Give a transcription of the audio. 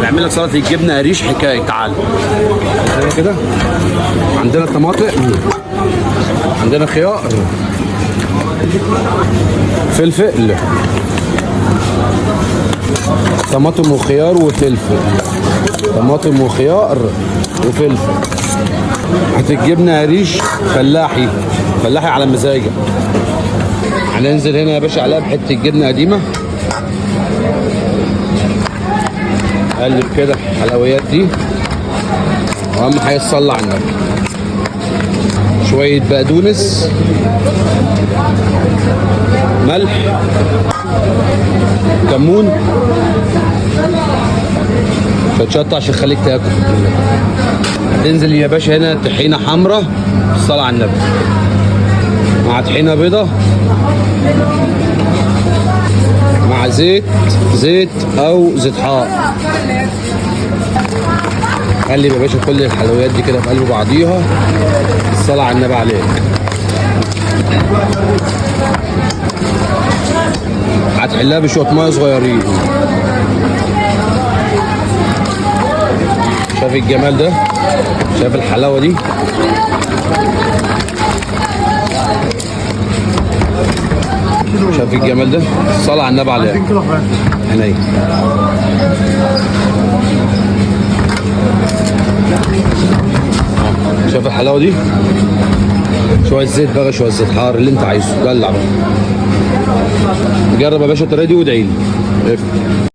هنعمل لك سلطه الجبنه قريش حكايه. تعال هنا كده، عندنا طماطم، عندنا خيار، فلفل، طماطم وخيار وفلفل، طماطم وخيار وفلفل. هات الجبنه قريش فلاحي، فلاحي على مزاجك. هننزل هنا يا باشا عليها بحته جبنه قديمه. قلب كده الحلويات دي، واهم حاجه تصلي على النبي. شويه بقدونس، ملح، كمون، فتشطع عشان تخليك تاكل. هتنزل يا باشا هنا طحينه حمراء، الصلاه على النبي، مع طحينه بيضه، مع زيت او زيت حار. قلب يا باشا كل الحلويات دي كده في قلب بعضيها، الصلاه على النبي عليك. هتحلها بشويه ميه صغيرين. شايف الجمال ده؟ شايف الحلاوه دي؟ شايف الجمال ده؟ الصلاة على النبي عليه. عينيا. شايف الحلاوه دي؟ شويه زيت بقى، شويه زيت حار، اللي انت عايزه دلع بقى. جرب يا باشا الطريقه دي وادعي لي.